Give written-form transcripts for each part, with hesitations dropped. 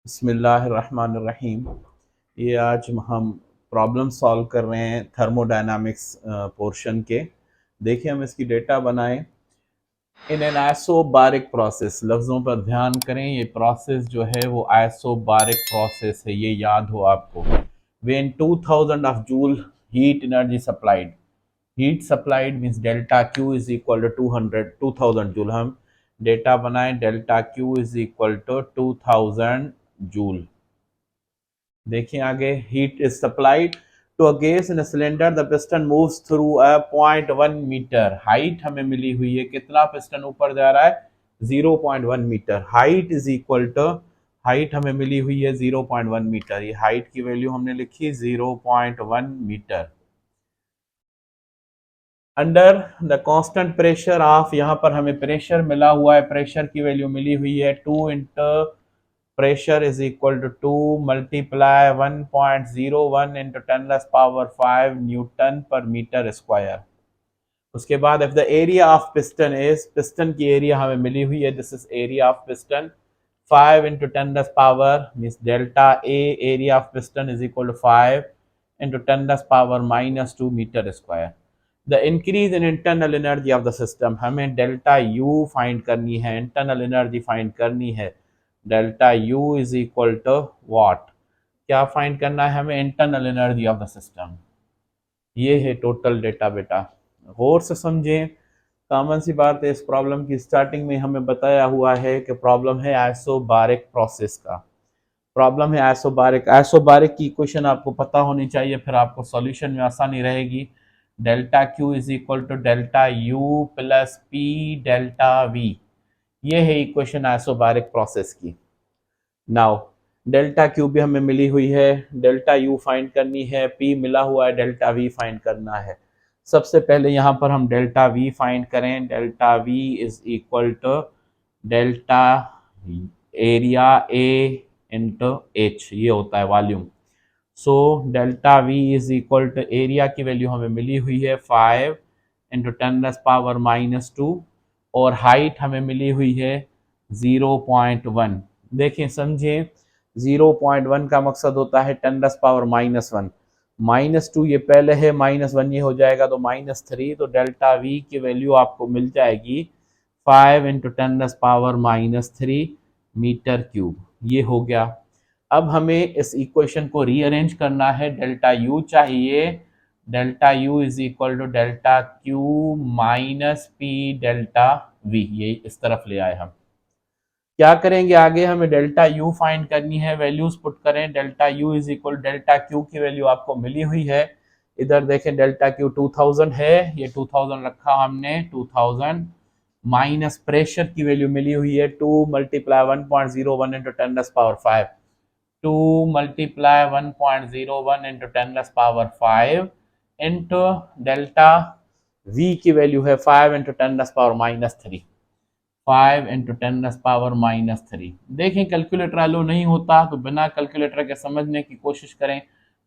बिस्मिल्लाहिर्रहमानिर्रहीम। ये आज हम प्रॉब्लम सॉल्व कर रहे हैं थर्मोडायनामिक्स पोर्शन के। देखिए हम इसकी डेटा बनाएं इन एन आइसोबारिक प्रोसेस। लफ्ज़ों पर ध्यान करें, ये प्रोसेस जो है वो आइसोबारिक प्रोसेस है, ये याद हो आपको। When 2000 of joule heat energy supplied, heat supplied means delta Q is equal to 2000 joule. हम डेटा बनाएं delta Q is equal to 2000 joule. देखिए आगे, heat is supplied to a gas in a cylinder, the piston moves through a 0.1 metre. Height हमें मिली हुई है, कितना piston ऊपर जा रहा है, 0.1 metre. Height is equal to, height हमें मिली हुई है 0.1 मीटर। ये हाइट की वैल्यू हमने लिखी 0.1 metre. Under the constant pressure of, यहाँ पर हमें प्रेशर मिला हुआ है, प्रेशर की वैल्यू मिली हुई है 2 into pressure is equal to 2 multiply 1.01 into 10⁻⁵ Newton per metre square. उसके बाद if the area of piston is, piston की एरिया हमें मिली हुई है, this is area of piston, 5 into 10⁻, means delta A area of piston is equal to 5 into 10⁻⁻² metre square. The increase in internal energy of the system, हमें delta U find करनी है, internal energy find करनी है। Delta U is equal to what, क्या find करना है हमें, internal energy of the system. ये है टोटल डेटा बेटा, गौर से समझें। कॉमन सी बात है, इस प्रॉब्लम की स्टार्टिंग में हमें बताया हुआ है कि प्रॉब्लम है आइसोबारिक प्रोसेस का। प्रॉब्लम है आइसोबारिक। आइसोबारिक की इक्वेशन आपको पता होनी चाहिए, फिर आपको सॉल्यूशन में आसानी रहेगी। Delta Q is equal to delta U plus P delta V, ये है इक्वेशन आइसोबारिक प्रोसेस की। नाउ डेल्टा क्यू भी हमें मिली हुई है, डेल्टा यू फाइंड करनी है, पी मिला हुआ है, डेल्टा वी फाइंड करना है। सबसे पहले यहाँ पर हम डेल्टा वी फाइंड करें। Delta V is equal to delta area A into H, ये होता है volume. So delta V is equal to, area की वैल्यू हमें मिली हुई है 5 इंटू 10⁻⁻², और हाइट हमें मिली हुई है 0.1। देखें समझें, 0.1 का मकसद होता है 10⁻⁻1, -2 ये पहले है, -1 ये हो जाएगा तो -3। तो डेल्टा वी की वैल्यू आपको मिल जाएगी 5 इंटू 10⁻⁻³ मीटर क्यूब। ये हो गया। अब हमें इस इक्वेशन को रीअरेंज करना है, डेल्टा यू चाहिए। Delta U is equal to delta Q minus P delta V, ये इस तरफ ले आए हम। क्या करेंगे आगे, हमें डेल्टा यू फाइंड करनी है, वैल्यूज पुट करें। Delta U is equal delta Q की वैल्यू आपको मिली हुई है, इधर देखें डेल्टा क्यू 2000 है, ये 2000 रखा हमने, 2000 माइनस प्रेशर की वैल्यू मिली हुई है 2 multiply 1.01 into 10⁻⁵, 2 multiply 1.01 into 10⁻⁵ into delta we की वैल्यू है 5 इंटू 10⁻⁻3, 5 इंटू 10⁻⁻3। देखें कैलकुलेटर अलो नहीं होता तो बिना कैलकुलेटर के समझने की कोशिश करें।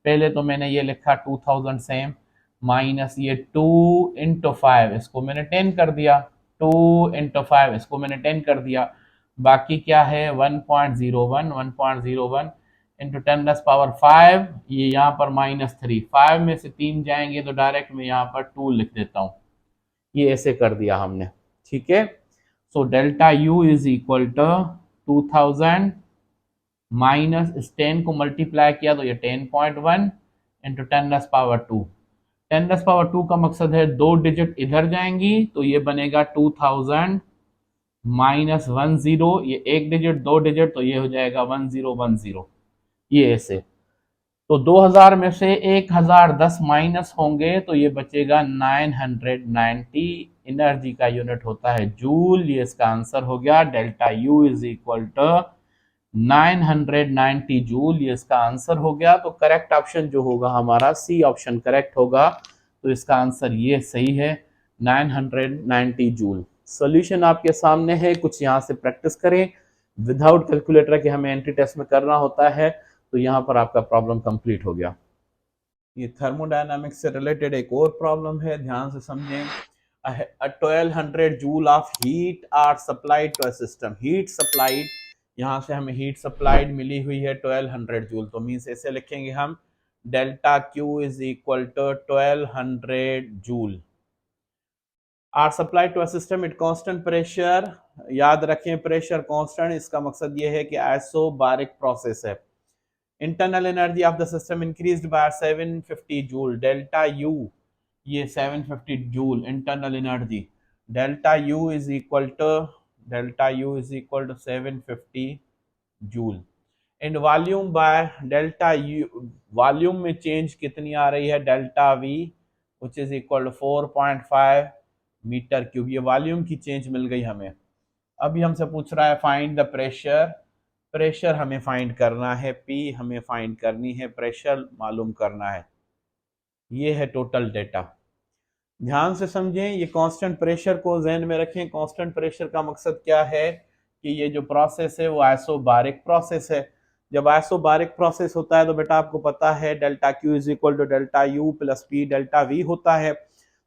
पहले तो मैंने ये लिखा 2000 सेम, माइनस ये 2 इंटू 5, इसको मैंने 10 कर दिया, 2 इंटू 5 इसको मैंने 10 कर दिया, बाकी क्या है 1.01, 1.01 इंटू 10⁻⁵, ये यहाँ पर -3, 5 में से 3 जाएंगे तो डायरेक्ट मैं यहाँ पर 2 लिख देता हूँ। ये ऐसे कर दिया हमने, ठीक है। So delta U is equal to 2000 minus इस 10 को मल्टीप्लाई किया तो ये 10.1 इंटू 10⁻²। 10⁻² का मकसद है 2 डिजिट इधर जाएंगी तो ये बनेगा 2000 माइनस 10, ये 1 डिजिट 2 डिजिट तो ये हो जाएगा 1010, ये ऐसे। तो 2000 में से 1010 माइनस होंगे तो ये बचेगा 990। एनर्जी का यूनिट होता है जूल, ये इसका आंसर हो गया। Delta U is equal to 990 joule, ये इसका आंसर हो गया। तो करेक्ट ऑप्शन जो होगा हमारा सी ऑप्शन करेक्ट होगा, तो इसका आंसर ये सही है, 990 जूल। सॉल्यूशन आपके सामने है, कुछ यहाँ से प्रैक्टिस करें। विदाउट कैलकुलेटर के हमें एंट्री टेस्ट में करना होता है, तो यहाँ पर आपका प्रॉब्लम कंप्लीट हो गया। ये थर्मोडायनामिक्स से रिलेटेड एक और प्रॉब्लम है, ध्यान से समझें। 1200 joule of heat are supplied to a system, heat supplied यहाँ से हमें हीट सप्लाइड मिली हुई है 1200 जूल, तो मीन्स ऐसे लिखेंगे हम delta Q is equal to 1200 joule. Are supply to a system at constant pressure, याद रखें प्रेशर कांस्टेंट, इसका मकसद ये है कि आइसोबारिक प्रोसेस है। Internal energy of the system increased by 750 joule, delta U ये 750 joule internal energy, delta U is equal to 750 joule. And volume by delta U, volume में चेंज कितनी आ रही है, delta V which is equal to 4.5 metre cube. ये volume की change मिल गई हमें। अभी हमसे पूछ रहा है फाइंड द प्रेशर, प्रेशर हमें फाइंड करना है, पी हमें फाइंड करनी है, प्रेशर मालूम करना है। ये है टोटल डेटा। ध्यान से समझें, ये कांस्टेंट प्रेशर को ज़हन में रखें। कांस्टेंट प्रेशर का मकसद क्या है कि ये जो प्रोसेस है वो आइसोबारिक प्रोसेस है। जब आइसोबारिक प्रोसेस होता है तो बेटा आपको पता है delta Q is equal to delta U plus P delta V होता है।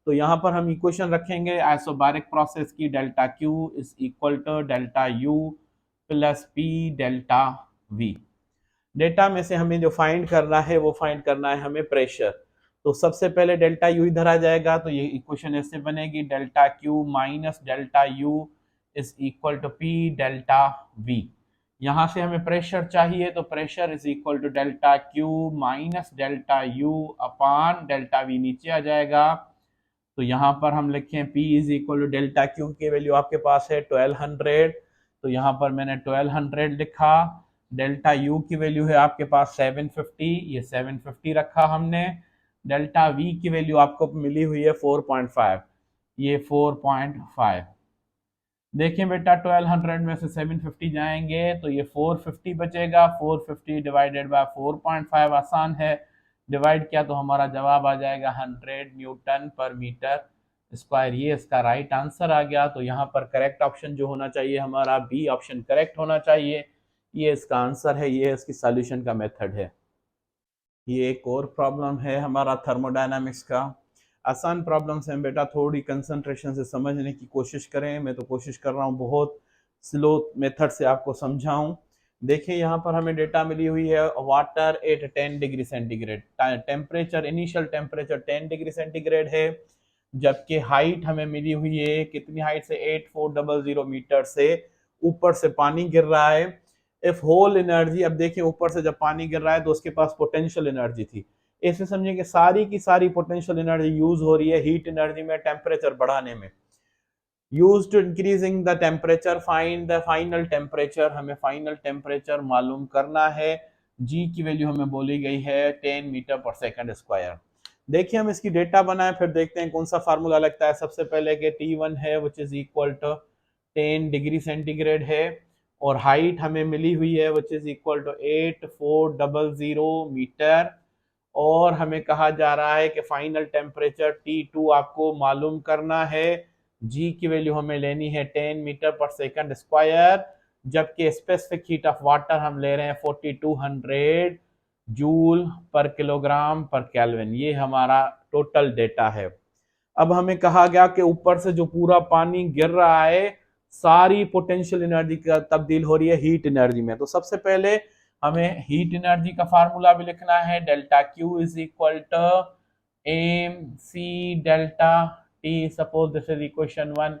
तो यहाँ पर हम इक्वेशन रखेंगे आइसोबारिक प्रोसेस की, delta Q is equal to delta U plus P delta V. Data में से हमें जो फाइंड करना है वो फाइंड करना है हमें प्रेशर। तो सबसे पहले डेल्टा यू इधर आ जाएगा, तो ये इक्वेशन ऐसे बनेगी delta Q minus delta U is equal to P delta V. यहाँ से हमें प्रेशर चाहिए, तो pressure is equal to delta Q minus delta U upon delta V, नीचे आ जाएगा। तो यहाँ पर हम लिखें P is equal to delta Q की वैल्यू आपके पास है 1200, तो यहाँ पर मैंने 1200 लिखा। डेल्टा यू की वैल्यू है आपके पास 750, ये 750 रखा हमने। डेल्टा वी की वैल्यू आपको मिली हुई है 4.5, ये 4.5। देखिए बेटा 1200 में से 750 जाएंगे तो ये 450 बचेगा। 450 डिवाइडेड बाय 4.5 आसान है, डिवाइड किया तो हमारा जवाब आ जाएगा 100 न्यूटन पर मीटर स्क्वायर। ये इसका राइट आंसर आ गया। तो यहाँ पर करेक्ट ऑप्शन जो होना चाहिए हमारा बी ऑप्शन करेक्ट होना चाहिए। ये इसका आंसर है, ये इसकी सॉल्यूशन का मेथड है। ये एक और प्रॉब्लम है हमारा थर्मोडायनामिक्स का। आसान प्रॉब्लम्स हैं बेटा, थोड़ी कंसंट्रेशन से समझने की कोशिश करें। मैं तो कोशिश कर रहा हूँ बहुत स्लो मेथड से आपको समझाऊं। देखिए यहाँ पर हमें डेटा मिली हुई है water at 10 degree centigrade, temperature initial temperature 10 degree centigrade है, जबकि हाइट हमें मिली हुई है कितनी हाइट से 8400 मीटर से ऊपर से पानी गिर रहा है। इफ होल एनर्जी, अब देखिए ऊपर से जब पानी गिर रहा है तो उसके पास पोटेंशियल एनर्जी थी, ऐसे समझिए कि सारी की सारी पोटेंशियल एनर्जी यूज हो रही है हीट एनर्जी में टेम्परेचर बढ़ाने में। Use to increasing the temperature, find the final temperature, हमें फाइनल टेम्परेचर मालूम करना है। जी की वैल्यू हमें बोली गई है 10 मीटर पर सेकंड स्क्वायर। देखिए हम इसकी डेटा बनाए फिर देखते हैं कौन सा फार्मूला लगता है। सबसे पहले के T1 है which is equal to 10 degree centigrade है, और हाइट हमें मिली हुई है which is equal to 8400 metre, और हमें कहा जा रहा है कि फाइनल टेम्परेचर T2 आपको मालूम करना है। जी की वैल्यू हमें लेनी है 10 मीटर पर सेकंड स्क्वायर, जबकि स्पेसिफिक हीट ऑफ वाटर हम ले रहे हैं 4200 जूल पर किलोग्राम पर केल्विन। ये हमारा टोटल डेटा है। अब हमें कहा गया कि ऊपर से जो पूरा पानी गिर रहा है सारी पोटेंशियल एनर्जी का तब्दील हो रही है हीट एनर्जी में। तो सबसे पहले हमें हीट एनर्जी का फार्मूला भी लिखना है, delta Q is equal to M C delta T, suppose this is equation 1।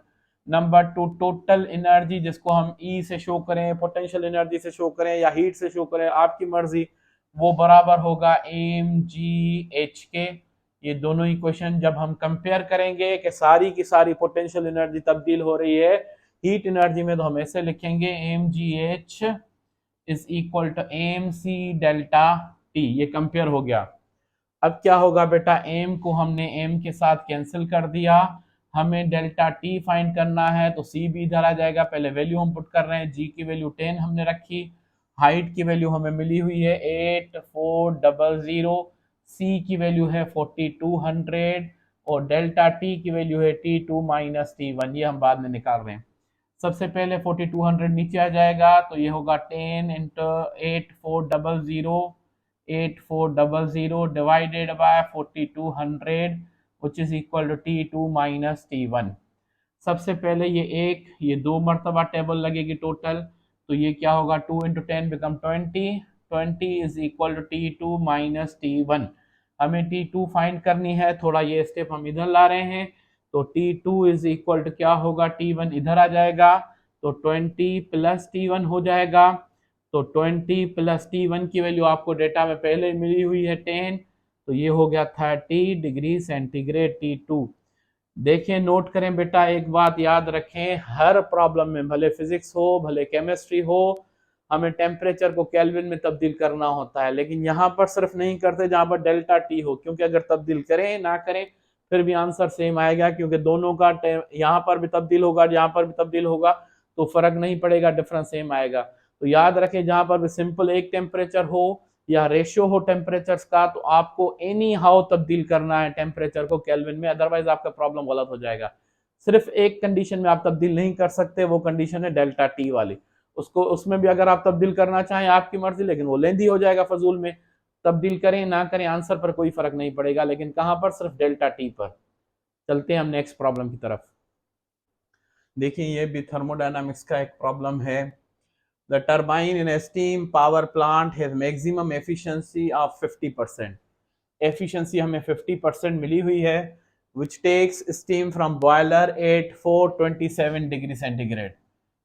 Number 2 total energy, जिसको हम ई से शो करें, पोटेंशियल एनर्जी से शो करें या हीट से शो करें, आपकी मर्जी, वो बराबर होगा एम जी एच के। ये दोनों इक्वेशन जब हम कंपेयर करेंगे कि सारी की सारी पोटेंशियल एनर्जी तब्दील हो रही है हीट एनर्जी में, तो हम ऐसे लिखेंगे M G H is equal to M C delta T. ये कंपेयर हो गया। अब क्या होगा बेटा, एम को हमने एम के साथ कैंसिल कर दिया, हमें डेल्टा टी फाइंड करना है, तो सी भी इधर आ जाएगा। पहले वैल्यू हम पुट कर रहे हैं, जी की वैल्यू 10 हमने रखी, हाइट की वैल्यू हमें मिली हुई है 8400, सी की वैल्यू है 4200, और डेल्टा टी की वैल्यू है T2 माइनस T1, ये हम बाद में निकाल रहे हैं। सबसे पहले 4200 नीचे आ जाएगा, तो ये होगा 10 into 8400 divided by 4200 which is equal to T2 minus T1। सबसे पहले ये 1, ये 2 मरतबा टेबल लगेगी टोटल, तो ये क्या होगा, 2 into 10 become 20, 20 is equal to T2 minus T1। हमें T2 फाइंड करनी है, थोड़ा ये स्टेप हम इधर ला रहे हैं, तो T2 इज इक्वल टू क्या होगा, T1 इधर आ जाएगा, तो 20 प्लस T1 हो जाएगा। तो 20 प्लस T1 की वैल्यू आपको डेटा में पहले मिली हुई है 10, तो ये हो गया 30 डिग्री सेंटीग्रेड T2। देखिए नोट करें बेटा, एक बात याद रखें, हर प्रॉब्लम में भले फिजिक्स हो भले केमिस्ट्री हो, हमें टेम्परेचर को केल्विन में तब्दील करना होता है, लेकिन यहाँ पर सिर्फ नहीं करते जहां पर डेल्टा टी हो, क्योंकि अगर तब्दील करें ना करें फिर भी आंसर सेम आएगा, क्योंकि दोनों का यहाँ पर भी तब्दील होगा यहाँ पर भी तब्दील होगा, तो फर्क नहीं पड़ेगा, डिफरेंस सेम आएगा। तो याद रखें जहां पर भी सिंपल एक टेम्परेचर हो या रेशियो हो टेम्परेचर्स का, तो आपको एनी हाउ तब्दील करना है टेम्परेचर को केल्विन में, अदरवाइज आपका प्रॉब्लम गलत हो जाएगा। सिर्फ एक कंडीशन में आप तब्दील नहीं कर सकते, वो कंडीशन है डेल्टा टी वाली, उसको उसमें भी अगर आप तब्दील करना चाहें आपकी मर्जी, लेकिन वो लेंदी हो जाएगा फजूल में। तब्दील करें ना करें आंसर पर कोई फर्क नहीं पड़ेगा, लेकिन कहां पर, सिर्फ डेल्टा टी पर। चलते हैं हम नेक्स्ट प्रॉब्लम की तरफ। देखिए ये भी थर्मोडायनामिक्स का एक प्रॉब्लम है। The turbine in a steam power plant has maximum efficiency of 50%. Efficiency हमें 50% मिली हुई है, which takes steam from boiler at 427 degree centigrade.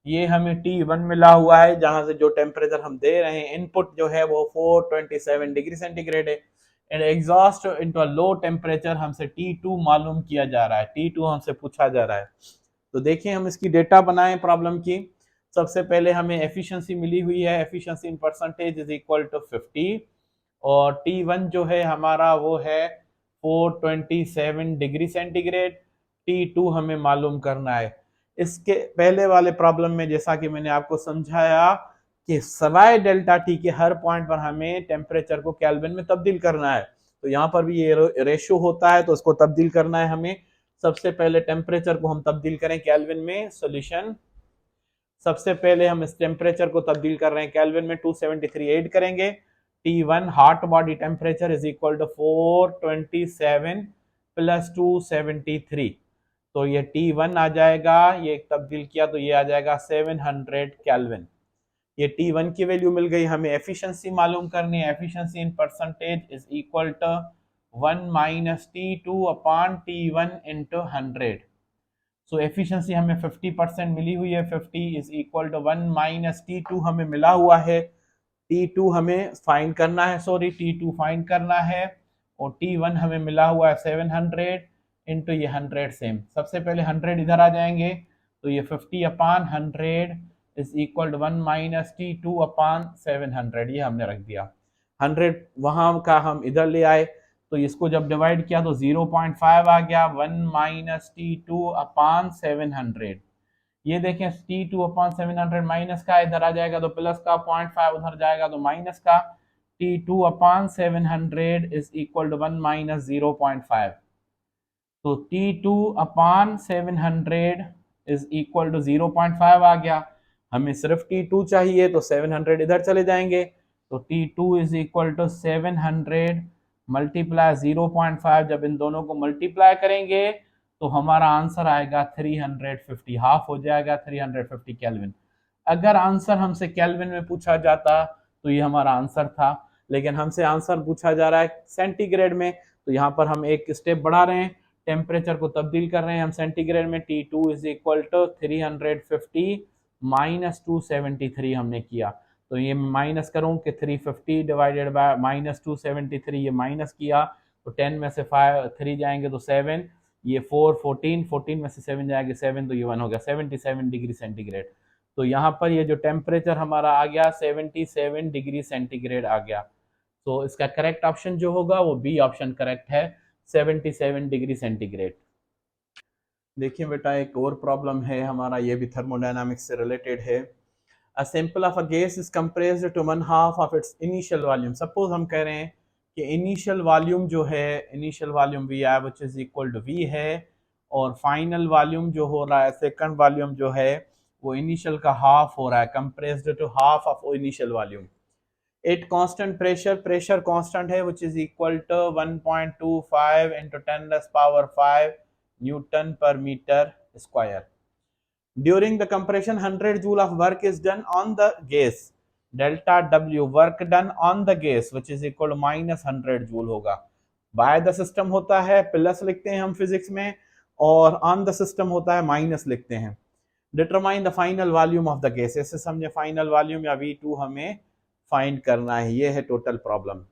ये हमें T1 मिला हुआ है, जहां से जो टेम्परेचर हम दे रहे हैं इनपुट जो है वो 427 डिग्री सेंटीग्रेड है, and exhaust into low temperature हमसे T2 मालूम किया जा रहा है, T2 हमसे पूछा जा रहा है। तो देखिए हम इसकी डेटा बनाएं प्रॉब्लम की। सबसे पहले हमें एफिशिएंसी मिली हुई है, efficiency in percentage is equal to 50, और T1 जो है हमारा वो है 427 डिग्री सेंटीग्रेड, T2 हमें मालूम करना है। इसके पहले वाले प्रॉब्लम में जैसा कि मैंने आपको समझाया कि सवाए डेल्टा टी के हर पॉइंट पर हमें टेम्परेचर को केल्विन में तब्दील करना है, तो यहाँ पर भी ये रेशियो होता है, तो उसको तब्दील करना है हमें। सबसे पहले टेम्परेचर को हम तब्दील करें केल्विन में, सॉल्यूशन। सबसे पहले हम इस टेम्परेचर को तब्दील कर रहे हैं केल्विन में, 273 ऐड करेंगे, T1 hot body temperature is equal to 427 plus 273, तो ये T1 आ जाएगा, ये तब्दील किया तो ये आ जाएगा 700 केल्विन। ये T1 की वैल्यू मिल गई, हमें एफिशिएंसी मालूम करनी है, efficiency in percentage is equal to 1 minus T2 upon T1 into 100। So efficiency हमें 50% मिली हुई है, 50 is equal to 1 minus T2 हमें मिला हुआ है, T2 हमें फाइंड करना है, सॉरी T2 फाइंड करना है, और T1 हमें मिला हुआ है 700 इंटू ये 100 सेम। सबसे पहले 100 इधर आ जाएंगे, तो ये 50 upon 100 is equal to 1 minus T2 upon 700, ये हमने रख दिया। 100 वहां का हम इधर ले आए, तो इसको जब डिवाइड किया तो 0.5 आ गया, 1 माइनस T2 अपान 700। ये देखें T2 अपॉन 700 माइनस का इधर आ जाएगा तो प्लस का, 0.5 उधर जाएगा तो माइनस का, T2 upon 700 is equal to 1 minus 0.5, तो T2 upon 700 is equal to 0.5 आ गया। हमें सिर्फ T2 चाहिए, तो 700 इधर चले जाएंगे, तो T2 is equal to 700 multiply 0.5, जब इन दोनों को मल्टीप्लाई करेंगे तो हमारा आंसर आएगा 350, हाफ हो जाएगा 350 केल्विन। अगर आंसर हमसे केल्विन में पूछा जाता तो ये हमारा आंसर था, लेकिन हमसे आंसर पूछा जा रहा है सेंटीग्रेड में, तो यहाँ पर हम एक स्टेप बढ़ा रहे हैं, टेम्परेचर को तब्दील कर रहे हैं हम सेंटीग्रेड में। T2 is equal to 350 minus 273 हमने किया, तो ये माइनस करूं कि 350 डिवाइडेड बाय माइनस 273, ये माइनस किया तो 10 में से 3 जाएंगे तो 7, ये 4 14, 14 में से 7 जाएंगे 7, तो ये 1 हो गया 77 डिग्री सेंटीग्रेड। तो यहाँ पर ये जो टेम्परेचर हमारा आ गया 77 डिग्री सेंटीग्रेड आ गया। तो इसका करेक्ट ऑप्शन जो होगा वो बी ऑप्शन करेक्ट है, 77 डिग्री सेंटीग्रेड। देखिए बेटा एक और प्रॉब्लम है हमारा, ये भी थर्मोडायनामिक्स से रिलेटेड है। A sample of a gas is compressed to 1/2 of its initial volume. Suppose हम कह रहे हैं कि इनिशियल वॉल्यूम जो है, initial volume V I which is equal to V है, और फाइनल वॉल्यूम जो हो रहा है, सेकंड वॉल्यूम जो है वो इनिशियल का हाफ हो रहा है, compressed to half of initial volume. At constant pressure, pressure constant है which is equal to 1.25 into 10 power 5 newton per metre square. During the compression 100 joule of work is done on the gas, delta W work done on the gas which is equal माइनस 100 joule होगा। By the system होता है plus लिखते हैं हम physics में, और on the system होता है माइनस लिखते हैं। Determine the final volume of the gas, ऐसे समझे फाइनल वॉल्यूम या V2 हमें फाइंड करना है। ये है टोटल प्रॉब्लम।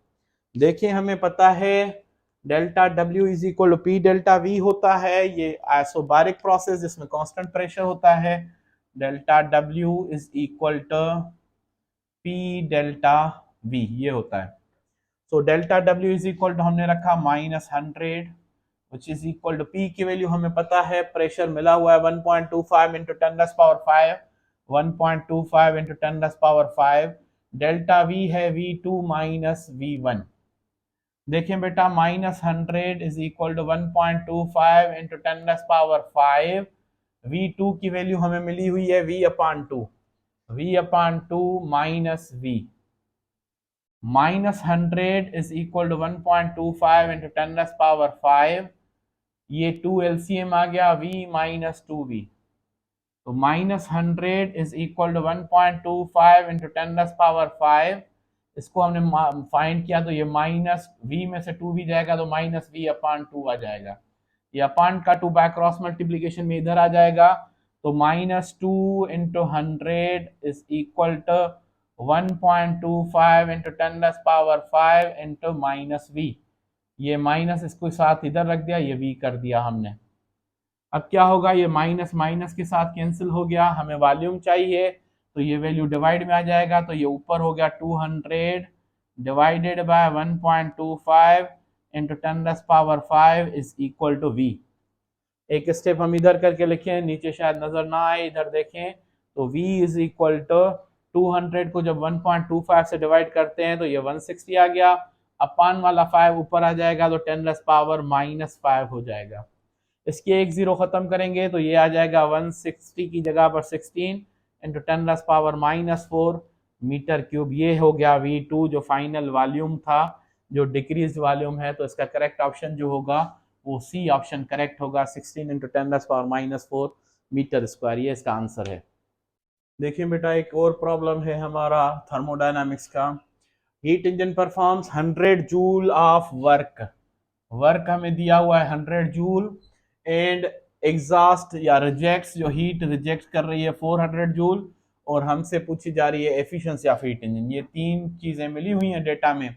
देखिए हमें पता है delta W is equal to P delta V होता है, ये आइसोबारिक प्रोसेस जिसमें कांस्टेंट प्रेशर होता है। Delta W is equal to P delta V, ये होता है। So delta W is equal to हमने रखा -100 which is equal to P की वैल्यू हमें पता है, प्रेशर मिला हुआ है 1.25 इंटू 10⁻⁵, 1.25 इंटू 10⁻⁵। डेल्टा वी है V2 माइनस V1। देखिए बेटा -100 is equal to 1.25 into 10⁻⁵। V2 की वैल्यू हमें मिली हुई है V/2, V/2 minus V। -100 is equal to 1.25 into 10⁻⁵, ये 2 LCM आ गया V माइनस 2V। तो -100 इज इक्वल टू 1.25 इंटू 10⁻⁵, इसको हमने फाइंड किया तो ये माइनस V में से 2V जाएगा तो माइनस V/2 आ जाएगा। ये अपान का 2 बाय क्रॉस मल्टीप्लीकेशन में इधर आ जाएगा, तो -2 into 100 is equal to 1.25 into 10⁻⁵ into minus V। ये माइनस इसको साथ इधर रख दिया, ये V कर दिया हमने। अब क्या होगा, ये माइनस माइनस के साथ कैंसिल हो गया, हमें वॉल्यूम चाहिए तो ये वैल्यू डिवाइड में आ जाएगा, तो ये ऊपर हो गया 200 divided by 1.25 into 10⁵ is equal to V। एक स्टेप हम इधर करके लिखें, नीचे शायद नजर ना आए, इधर देखें तो V इज इक्वल टू 200 को जब 1.25 से डिवाइड करते हैं तो ये 160 आ गया, अपान वाला 5 ऊपर आ जाएगा तो 10⁻⁻5 हो जाएगा। इसके एक जीरो खत्म करेंगे तो ये आ जाएगा 160 की जगह पर 16 इंटू 10⁻⁻4 मीटर क्यूब। ये हो गया V2 जो फाइनल वॉल्यूम था, जो डिक्रीज वॉल्यूम है। तो इसका करेक्ट ऑप्शन जो होगा वो सी ऑप्शन करेक्ट होगा, 16 इंटू 10⁻⁻4 मीटर स्क्वायर, ये इसका आंसर है। देखिए बेटा एक और प्रॉब्लम है हमारा थर्मोडायनामिक्स का। Heat engine performs 100 joule of work, work हमें दिया हुआ है 100 जूल, एंड एग्जॉस्ट या रिजेक्ट्स, जो हीट रिजेक्ट कर रही है 400 जूल, और हमसे पूछी जा रही है एफिशिएंसी ऑफ हीट इंजन। ये तीन चीजें मिली हुई हैं डेटा में।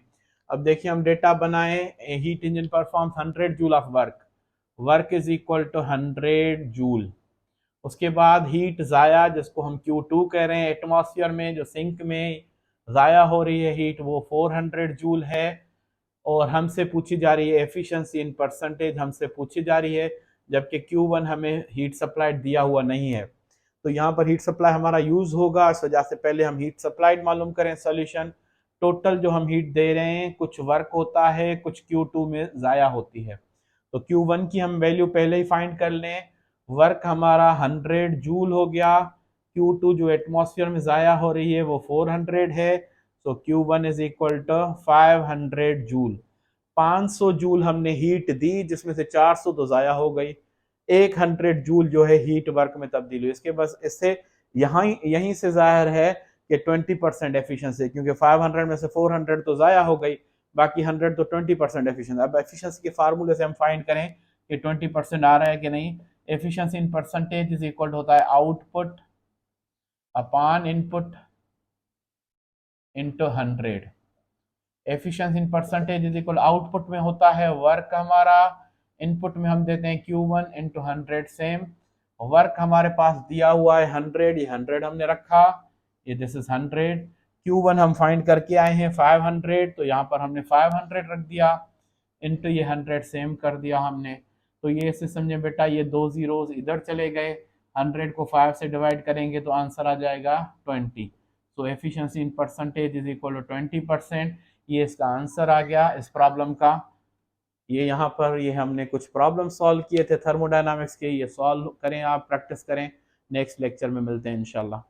अब देखिए हम डेटा बनाए, heat engine performs 100 joule of work, work is equal to 100 joule. उसके बाद हीट जाया, जिसको हम Q2 कह रहे हैं, एटमॉस्फेयर में जो सिंक में जाया हो रही है हीट, वो 400 जूल है। और हमसे पूछी जा रही है एफिशिएंसी इन परसेंटेज, हमसे पूछी जा रही है, जबकि Q1 हमें हीट सप्लाइड दिया हुआ नहीं है। तो यहाँ पर हीट सप्लाई हमारा यूज होगा, इस वजह से पहले हम हीट सप्लाइड मालूम करें। सोल्यूशन, टोटल जो हम हीट दे रहे हैं, कुछ वर्क होता है, कुछ Q2 में जाया होती है। तो Q1 की हम वैल्यू पहले ही फाइंड कर लें, वर्क हमारा 100 जूल हो गया, Q2 जो एटमॉस्फेयर में जाया हो रही है वो 400 है, तो Q1 is equal to 500 joule. 500 joule हमने हीट दी, जिसमें से 400 तो जाया हो गई, 100 जूल जो है हीट वर्क में तब्दील हुई। इसके बस इससे यहीं से जाहिर है कि 20% एफिशिएंसी, क्योंकि 500 में से 400 तो जाया हो गई, बाकी 100 तो 20% एफिशिएंसी। अब एफिशिएंसी के फार्मूले से हम फाइंड करें कि 20% आ रहा है कि नहीं। Efficiency in percentage is equal होता है output upon input into 100। Efficiency in percentage is equal output में होता है वर्क हमारा, इनपुट में हम देते हैं Q1 इंटू 100। सेम वर्क हमारे पास दिया हुआ है 100, ये 100 हमने रखा, ये दिस इज 100। Q1 हम फाइंड करके आए हैं 500, तो यहाँ पर हमने 500 रख दिया, इंटू ये 100 सेम कर दिया हमने। तो ये इसे समझे बेटा, ये 2 जीरोस इधर चले गए, 100 को 5 से डिवाइड करेंगे तो आंसर आ जाएगा 20। So efficiency in percentage is equal to 20%। ये इसका आंसर आ गया इस प्रॉब्लम का। ये यहाँ पर ये हमने कुछ प्रॉब्लम सॉल्व किए थे थर्मोडायनामिक्स के, ये सॉल्व करें, आप प्रैक्टिस करें। नेक्स्ट लेक्चर में मिलते हैं इंशाल्लाह।